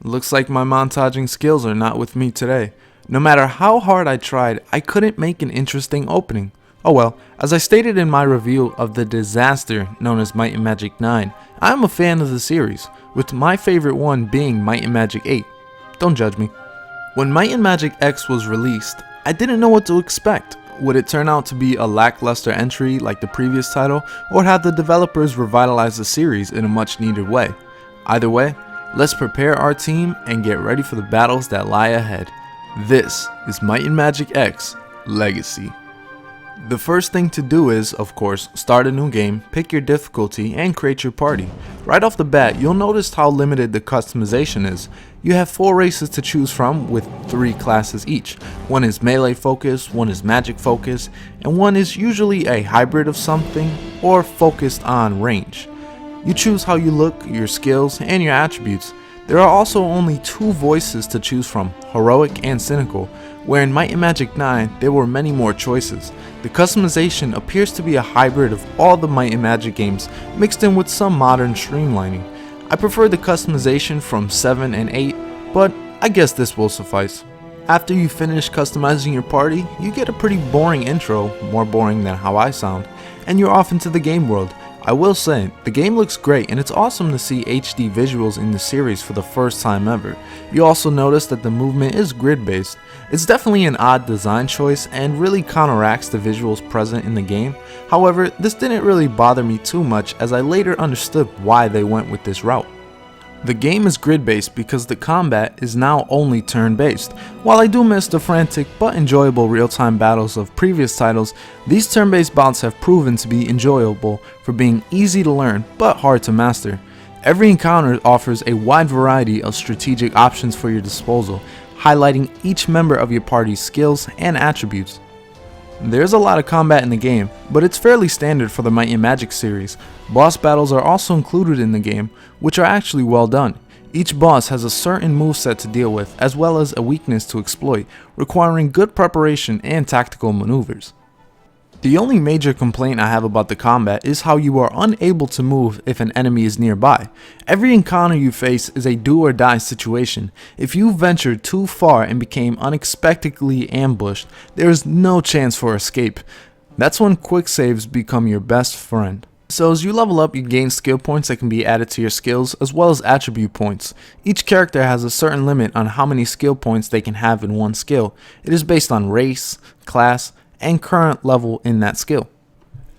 Looks like my montaging skills are not with me today. No matter how hard I tried, I couldn't make an interesting opening. Oh well, as I stated in my review of the disaster known as Might and Magic 9, I am a fan of the series, with my favorite one being Might and Magic 8. Don't judge me. When Might and Magic X was released, I didn't know what to expect. Would it turn out to be a lackluster entry like the previous title, or have the developers revitalized the series in a much needed way? Either way, let's prepare our team and get ready for the battles that lie ahead. This is Might and Magic X Legacy. The first thing to do is, of course, start a new game, pick your difficulty, and create your party. Right off the bat, you'll notice how limited the customization is. You have 4 races to choose from with 3 classes each. One is melee focused, one is magic focused, and one is usually a hybrid of something or focused on range. You choose how you look, your skills, and your attributes. There are also only 2 voices to choose from, heroic and cynical, where in Might and Magic 9 there were many more choices. The customization appears to be a hybrid of all the Might and Magic games mixed in with some modern streamlining. I prefer the customization from 7 and 8, but I guess this will suffice. After you finish customizing your party, you get a pretty boring intro, more boring than how I sound, and you're off into the game world. I will say, the game looks great and it's awesome to see HD visuals in the series for the first time ever. You also notice that the movement is grid based. It's definitely an odd design choice and really counteracts the visuals present in the game. However, this didn't really bother me too much as I later understood why they went with this route. The game is grid based because the combat is now only turn based. While I do miss the frantic but enjoyable real-time battles of previous titles, these turn-based bouts have proven to be enjoyable for being easy to learn but hard to master. Every encounter offers a wide variety of strategic options for your disposal, highlighting each member of your party's skills and attributes. There's a lot of combat in the game, but it's fairly standard for the Might and Magic series. Boss battles are also included in the game, which are actually well done. Each boss has a certain moveset to deal with, as well as a weakness to exploit, requiring good preparation and tactical maneuvers. The only major complaint I have about the combat is how you are unable to move if an enemy is nearby. Every encounter you face is a do or die situation. If you ventured too far and became unexpectedly ambushed, there is no chance for escape. That's when quick saves become your best friend. So as you level up, you gain skill points that can be added to your skills as well as attribute points. Each character has a certain limit on how many skill points they can have in one skill. It is based on race, class, and current level in that skill.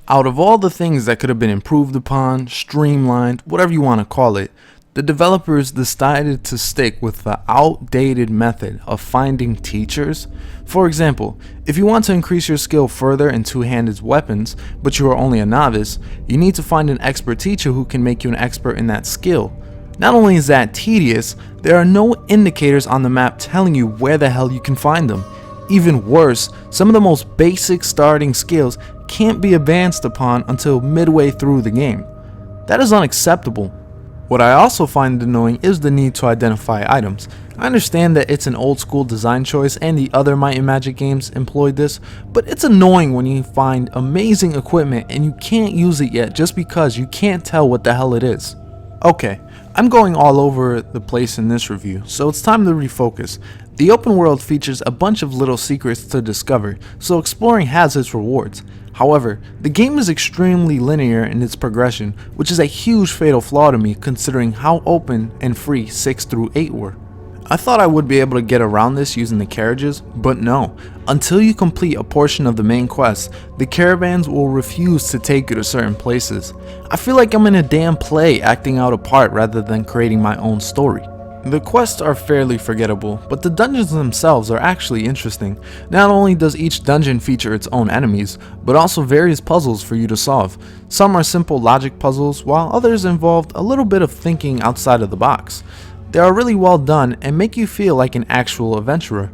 Out of all the things that could have been improved upon, streamlined, whatever you want to call it, the developers decided to stick with the outdated method of finding teachers. For example, if you want to increase your skill further in two-handed weapons, but you are only a novice, you need to find an expert teacher who can make you an expert in that skill. Not only is that tedious, there are no indicators on the map telling you where the hell you can find them. Even worse, some of the most basic starting skills can't be advanced upon until midway through the game. That is unacceptable. What I also find annoying is the need to identify items. I understand that it's an old school design choice and the other Might and Magic games employed this, but it's annoying when you find amazing equipment and you can't use it yet just because you can't tell what the hell it is. Okay, I'm going all over the place in this review, so it's time to refocus. The open world features a bunch of little secrets to discover, so exploring has its rewards. However, the game is extremely linear in its progression, which is a huge fatal flaw to me considering how open and free 6 through 8 were. I thought I would be able to get around this using the carriages, but no. Until you complete a portion of the main quest, the caravans will refuse to take you to certain places. I feel like I'm in a damn play acting out a part rather than creating my own story. The quests are fairly forgettable, but the dungeons themselves are actually interesting. Not only does each dungeon feature its own enemies, but also various puzzles for you to solve. Some are simple logic puzzles, while others involve a little bit of thinking outside of the box. They are really well done and make you feel like an actual adventurer.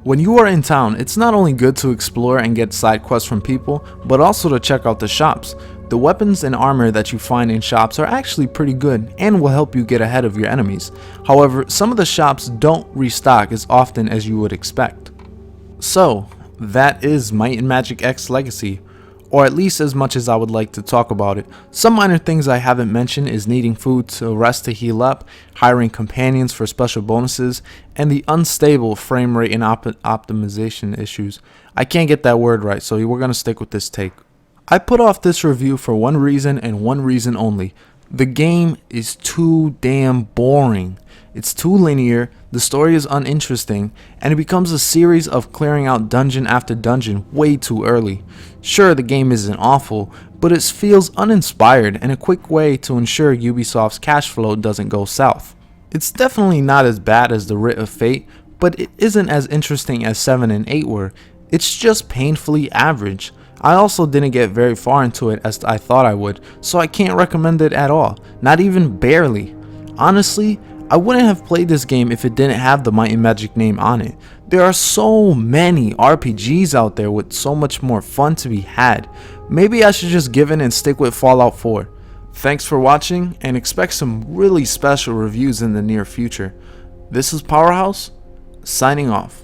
When you are in town, it's not only good to explore and get side quests from people, but also to check out the shops. The weapons and armor that you find in shops are actually pretty good and will help you get ahead of your enemies. However, some of the shops don't restock as often as you would expect. So, that is Might and Magic X Legacy. or at least as much as I would like to talk about it. Some minor things I haven't mentioned is needing food to rest to heal up, hiring companions for special bonuses, and the unstable frame rate and optimization issues. I can't get that word right, so we're going to stick with this take. I put off this review for one reason and one reason only. The game is too damn boring. It's too linear, the story is uninteresting, and it becomes a series of clearing out dungeon after dungeon way too early. Sure, the game isn't awful, but it feels uninspired and a quick way to ensure Ubisoft's cash flow doesn't go south. It's definitely not as bad as the Writ of Fate, but it isn't as interesting as 7 and 8 were. It's just painfully average. I also didn't get very far into it as I thought I would, so I can't recommend it at all, not even barely. Honestly, I wouldn't have played this game if it didn't have the Might and Magic name on it. There are so many RPGs out there with so much more fun to be had. Maybe I should just give in and stick with Fallout 4. Thanks for watching and expect some really special reviews in the near future. This is Pow3rh0use, signing off.